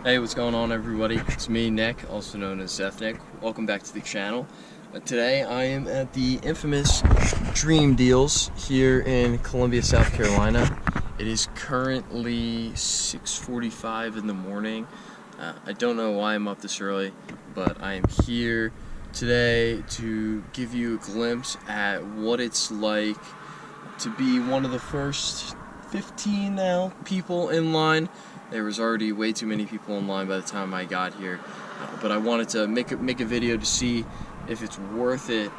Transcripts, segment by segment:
Hey, what's going on, everybody? It's me, Nick, also known as Nick. Welcome back to the channel. Today I am at the infamous Dream Deals here in Columbia, South Carolina. It is currently 6:45 in the morning. I don't know why I'm up this early, but I am here today to give you a glimpse at what it's like to be one of the first 15 now people in line. There was already way too many people in line by the time I got here, but I wanted to make a video to see if it's worth it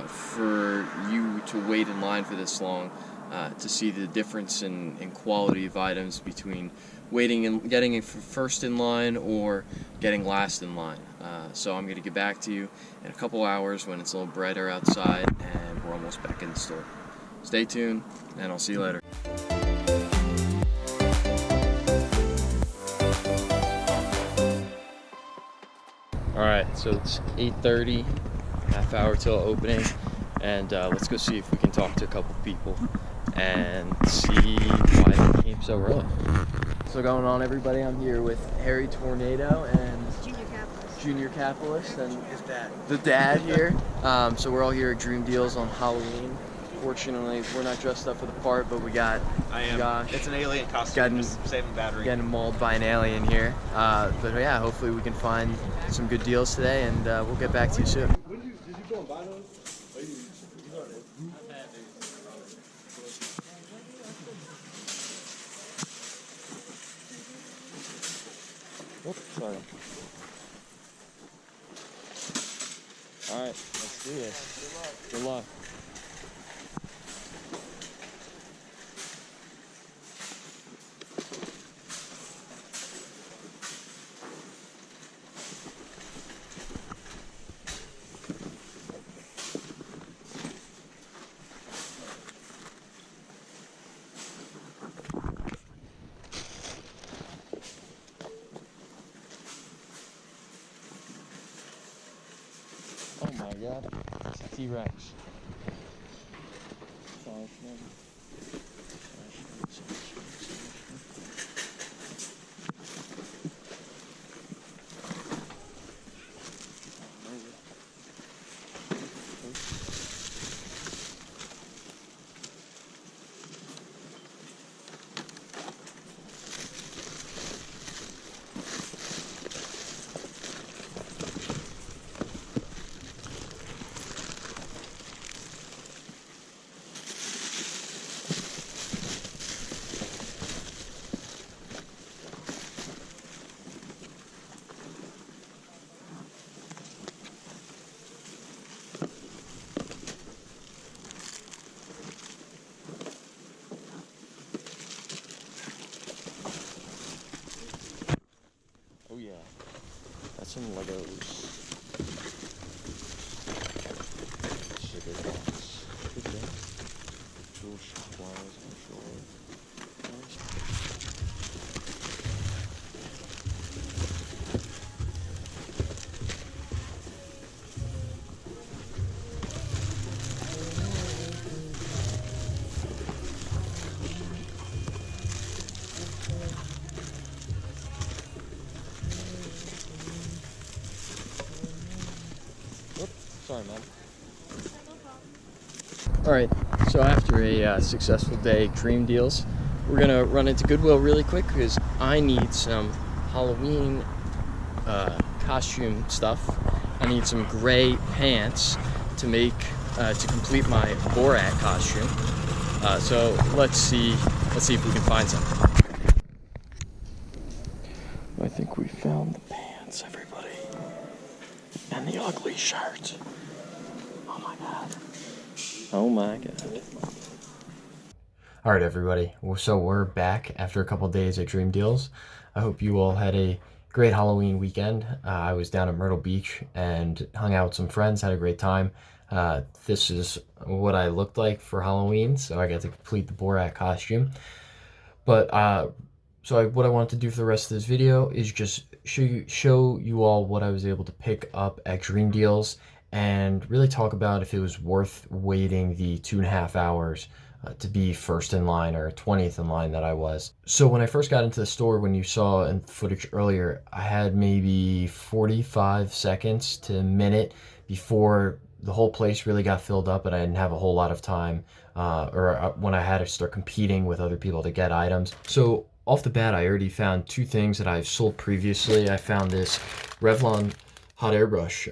for you to wait in line for this long, to see the difference in quality of items between waiting and getting it first in line or getting last in line. So I'm going to get back to you in a couple hours when it's a little brighter outside and we're almost back in the store. Stay tuned, and I'll see you later. Alright, so it's 8:30, half hour till opening, and let's go see if we can talk to a couple people and see why they came so early. So going on, everybody, I'm here with Harry Tornado and Junior Capitalist and his dad. The dad here. So we're all here at Dream Deals on Halloween. Fortunately, we're not dressed up for the part, but we got Josh. It's an alien costume. Just saving battery. Getting mauled by an alien here. But yeah, hopefully we can find some good deals today, and we'll get back to you soon. Did you go and buy those? Oops, sorry. All right, let's do this. Good luck. Oh my god, it's a T-Rex. Oh yeah, that's some Legos. Sugar box. Good thing. Tool supplies, I'm sure. Sorry, man. Alright, so after a successful day at Dream Deals, we're gonna run into Goodwill really quick because I need some Halloween costume stuff. I need some gray pants to complete my Borat costume. So let's see if we can find some. I think we found the pants, everybody, and the ugly shirt. Oh my god. Oh my god. Alright, everybody. So we're back after a couple days at Dream Deals. I hope you all had a great Halloween weekend. I was down at Myrtle Beach and hung out with some friends, had a great time. This is what I looked like for Halloween, so I got to complete the Borat costume. But what I want to do for the rest of this video is just show you all what I was able to pick up at Dream Deals and really talk about if it was worth waiting the 2.5 hours to be first in line or 20th in line that I was. So when I first got into the store, when you saw in footage earlier, I had maybe 45 seconds to a minute before the whole place really got filled up, and I didn't have a whole lot of time, when I had to start competing with other people to get items. So off the bat, I already found two things that I've sold previously. I found this Revlon hot airbrush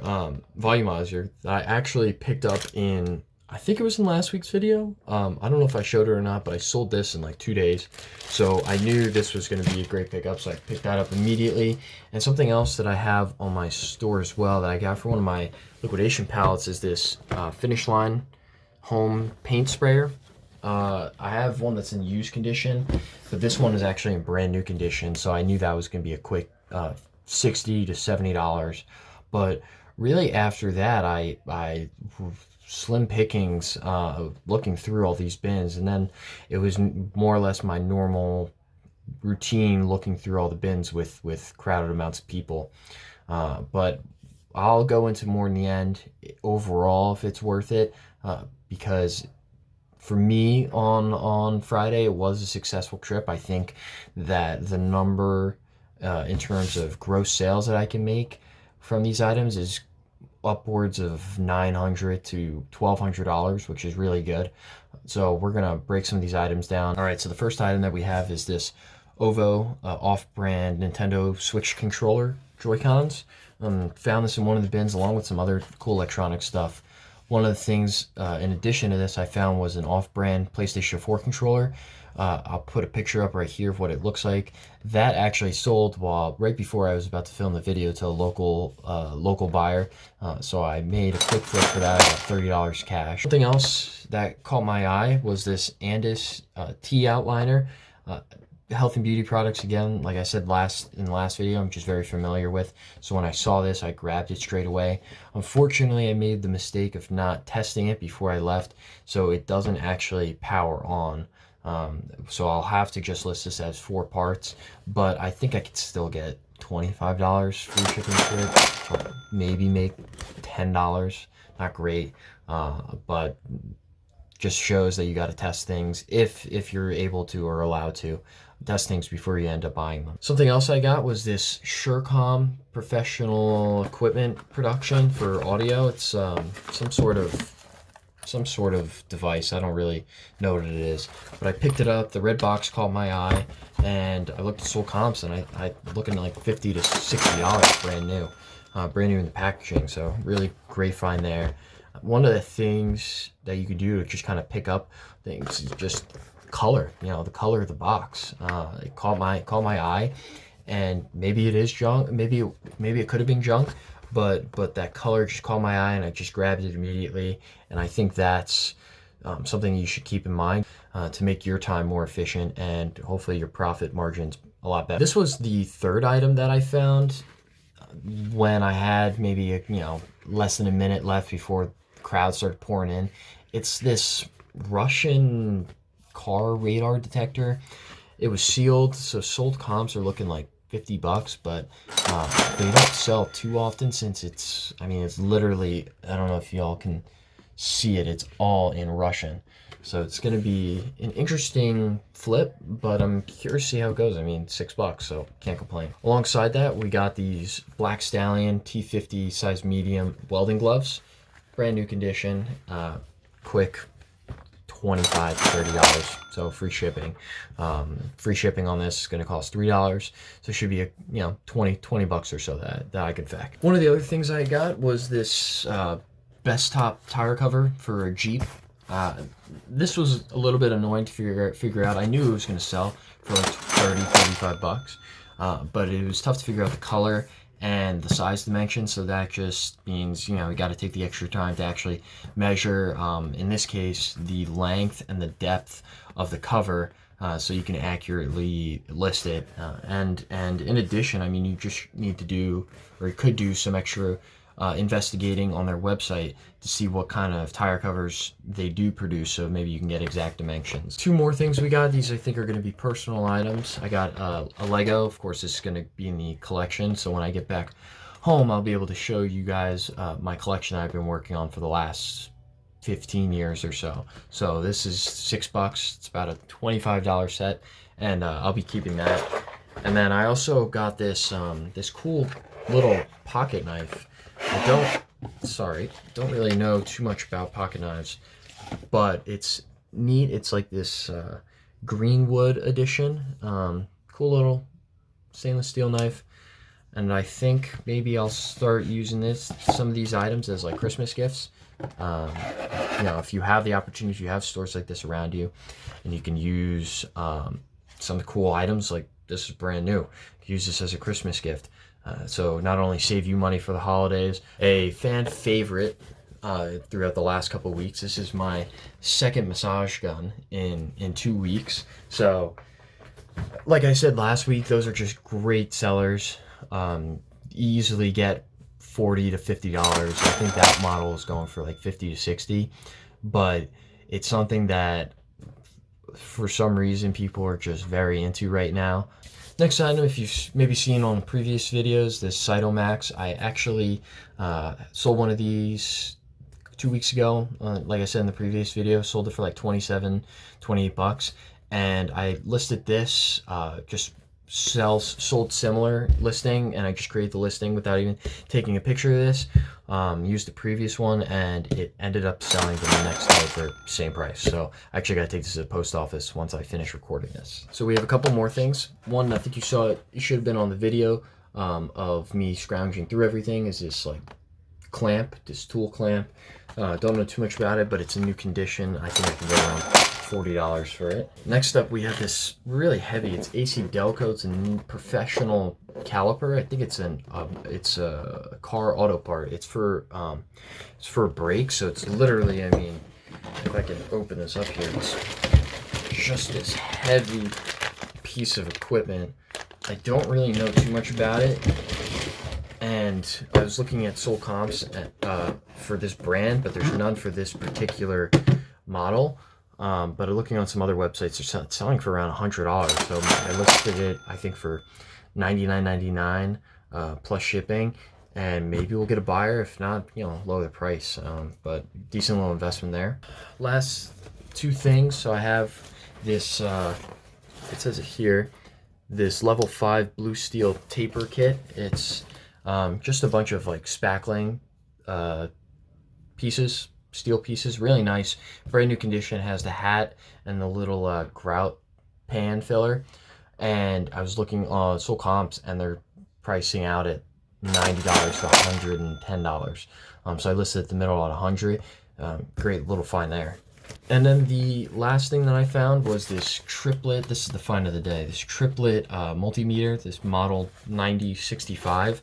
volumizer that I actually picked up in, I think it was in last week's video. I don't know if I showed it or not, but I sold this in like 2 days. So I knew this was going to be a great pickup, so I picked that up immediately. And something else that I have on my store as well that I got for one of my liquidation pallets is this Finish Line home paint sprayer. I have one that's in used condition, but this one is actually in brand new condition, so I knew that was going to be a quick $60 to $70. But really after that, I slim pickings looking through all these bins, and then it was more or less my normal routine looking through all the bins with crowded amounts of people. But I'll go into more in the end overall if it's worth it, because for me on Friday it was a successful trip. I think that the number in terms of gross sales that I can make from these items is upwards of $900 to $1,200, which is really good. So we're gonna break some of these items down. All right, so the first item that we have is this OVO off-brand Nintendo Switch controller Joy-Cons. Found this in one of the bins along with some other cool electronic stuff. One of the things in addition to this I found was an off-brand PlayStation 4 controller. I'll put a picture up right here of what it looks like. That actually sold right before I was about to film the video to a local buyer. So I made a quick flip for that. I got $30 cash. Something else that caught my eye was this Andis tea outliner. Health and beauty products, again, like I said in the last video, I'm just very familiar with. So when I saw this, I grabbed it straight away. Unfortunately, I made the mistake of not testing it before I left, so it doesn't actually power on. So I'll have to just list this as 4 parts, but I think I could still get $25 free shipping for it, or maybe make $10. Not great, but just shows that you got to test things if you're able to or allowed to test things before you end up buying them. Something else I got was this Surecom professional equipment production for audio. It's some sort of device. I don't really know what it is, but I picked it up. The red box caught my eye, and I looked at sold comps, and I looking at like $50 to $60 brand new in the packaging. So really great find there. One of the things that you can do to just kind of pick up things is just color. You know, the color of the box. It caught my eye, and maybe it is junk. Maybe it could have been junk. But that color just caught my eye, and I just grabbed it immediately. And I think that's something you should keep in mind to make your time more efficient and hopefully your profit margins a lot better. This was the third item that I found when I had maybe less than a minute left before the crowd started pouring in. It's this Russian car radar detector. It was sealed, so sold comps are looking like $50, but they don't sell too often since it's literally, I don't know if y'all can see it, it's all in Russian. So it's going to be an interesting flip, but I'm curious to see how it goes. I mean, $6, so can't complain. Alongside that, we got these Black Stallion T50 size medium welding gloves, brand new condition, quick $25 to $30, so free shipping. Free shipping on this is going to cost $3, so it should be a 20 bucks or so that I could fact. One of the other things I got was this best top tire cover for a Jeep. This was a little bit annoying to figure out. I knew it was going to sell for like 35 bucks, but it was tough to figure out the color and the size dimension, so that just means we got to take the extra time to actually measure, in this case, the length and the depth of the cover, so you can accurately list it. And in addition, you just need to do, or you could do some extra investigating on their website to see what kind of tire covers they do produce, so maybe you can get exact dimensions. 2 more things we got. These I think are going to be personal items. I got a Lego. Of course, this is going to be in the collection, so when I get back home I'll be able to show you guys my collection I've been working on for the last 15 years or so. So this is $6. It's about a $25 set, and I'll be keeping that. And then I also got this this cool little pocket knife. I don't really know too much about pocket knives, but it's neat. It's like this Greenwood edition. Cool little stainless steel knife. And I think maybe I'll start using some of these items as like Christmas gifts. You know, if you have the opportunity, if you have stores like this around you, and you can use some of the cool items, like this is brand new, use this as a Christmas gift. So not only save you money for the holidays, a fan favorite throughout the last couple of weeks. This is my second massage gun in 2 weeks. So like I said last week, those are just great sellers. Easily get $40 to $50. I think that model is going for like 50 to 60, but it's something that for some reason people are just very into right now. Next item, if you've maybe seen on previous videos, this Cytomax. I actually sold one of these 2 weeks ago. Like I said in the previous video, sold it for like 27, 28 bucks. And I listed this, just sold similar listing, and I just created the listing without even taking a picture of this. Used the previous one, and it ended up selling the next day for same price. So I actually got to take this to the post office once I finish recording this. So we have a couple more things. One, I think you saw it, should have been on the video of me scrounging through everything, is this like clamp, this tool clamp. Don't know too much about it, but it's in new condition. I think I can get around $40 for it. Next up, we have this really heavy, it's AC Delco, it's a professional caliper. I think it's a car auto part. It's for brakes, so it's literally, I mean, if I can open this up here, it's just this heavy piece of equipment. I don't really know too much about it, and I was looking at sold comps for this brand, but there's none for this particular model. But looking on some other websites, they're selling for around $100. So I listed it, I think, for $99.99 plus shipping, and maybe we'll get a buyer. If not, you know, lower the price. But decent little investment there. Last two things. So I have this. It says it here. This level 5 blue steel taper kit. It's just a bunch of like spackling pieces. Steel pieces, really nice, brand new condition. It has the hat and the little grout pan filler. And I was looking on sold comps, and they're pricing out at $90 to $110. So I listed at the middle at $100. Great little find there. And then the last thing that I found was this triplet. This is the find of the day. This triplet multimeter, this model 9065.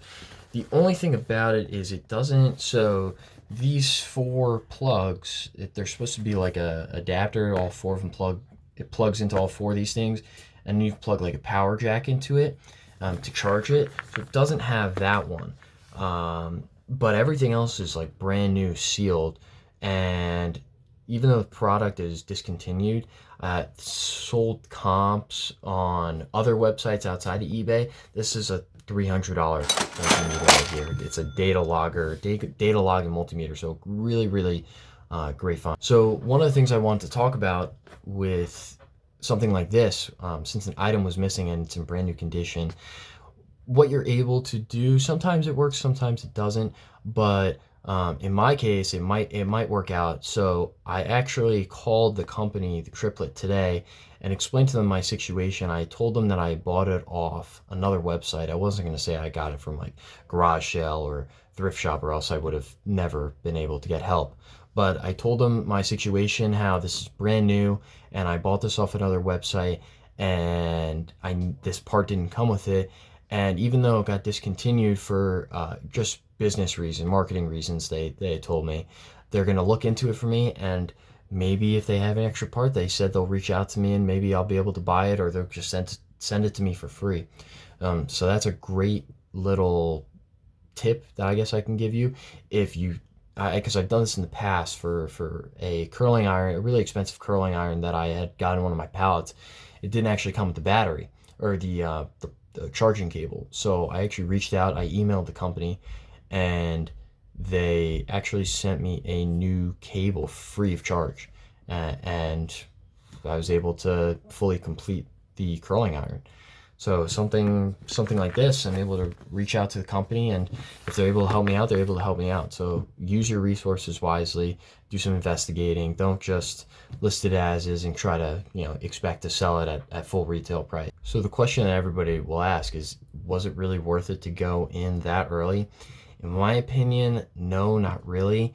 The only thing about it is it doesn't, so these 4 plugs, they're supposed to be like a adapter. All 4 of them it plugs into all 4 of these things, and you plug like a power jack into it to charge it. So it doesn't have that one, but everything else is like brand new, sealed. And even though the product is discontinued, sold comps on other websites outside of eBay, this is a $300 multimeter right here. It's a data logging multimeter, so really great find. So one of the things I wanted to talk about with something like this, since an item was missing and it's in brand new condition, what you're able to do, sometimes it works, sometimes it doesn't, but in my case, it might work out. So I actually called the company, the triplet, today and explained to them my situation. I told them that I bought it off another website. I wasn't going to say I got it from like Garage Sale or Thrift Shop, or else I would have never been able to get help. But I told them my situation, how this is brand new, and I bought this off another website, and this part didn't come with it. And even though it got discontinued for just business reasons, marketing reasons, they told me they're going to look into it for me, and maybe if they have an extra part, they said they'll reach out to me, and maybe I'll be able to buy it, or they'll just send it to me for free. So that's a great little tip that I guess I can give you. If you, because I've done this in the past for a curling iron, a really expensive curling iron that I had gotten one of my pallets. It didn't actually come with the battery or the charging cable. So I actually reached out, I emailed the company, and they actually sent me a new cable free of charge, and I was able to fully complete the curling iron. So something like this, I'm able to reach out to the company, and if they're able to help me out, they're able to help me out. So use your resources wisely, do some investigating. Don't just list it as is and try to, expect to sell it at full retail price. So the question that everybody will ask is, was it really worth it to go in that early? In my opinion, no, not really.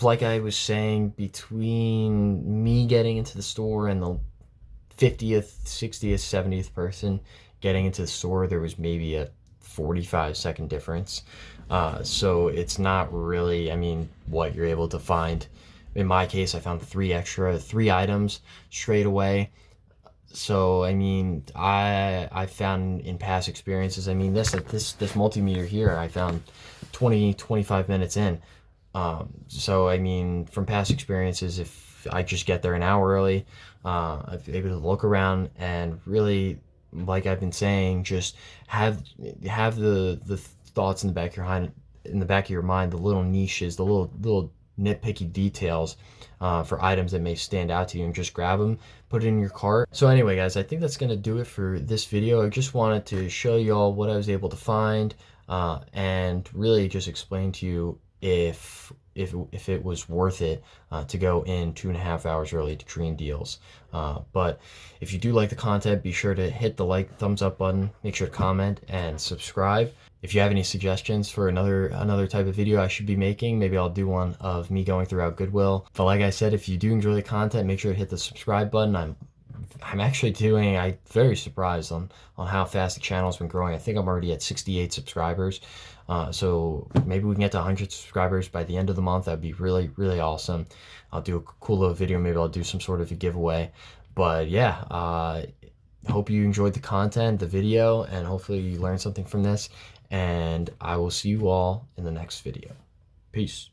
Like I was saying, between me getting into the store and the 50th, 60th, 70th person getting into the store, there was maybe a 45-second difference. So it's not really, what you're able to find. In my case, I found three items straight away. So, I found in past experiences, this multimeter here, I found 25 minutes in. So, from past experiences, if I just get there an hour early, I'm able to look around and really, like I've been saying, just have the thoughts in the back of your mind, the little niches, the little nitpicky details for items that may stand out to you, and just grab them, put it in your cart. So anyway, guys, I think that's gonna do it for this video. I just wanted to show y'all what I was able to find, and really just explain to you if it was worth it to go in 2.5 hours early to Dream Deals. But if you do like the content, be sure to hit the thumbs up button, make sure to comment and subscribe. If you have any suggestions for another type of video I should be making, maybe I'll do one of me going throughout Goodwill. But like I said, if you do enjoy the content, make sure to hit the subscribe button. I'm very surprised on how fast the channel's been growing. I think I'm already at 68 subscribers. So maybe we can get to 100 subscribers by the end of the month. That'd be really, really awesome. I'll do a cool little video. Maybe I'll do some sort of a giveaway. But yeah, hope you enjoyed the content, the video, and hopefully you learned something from this. And I will see you all in the next video. Peace.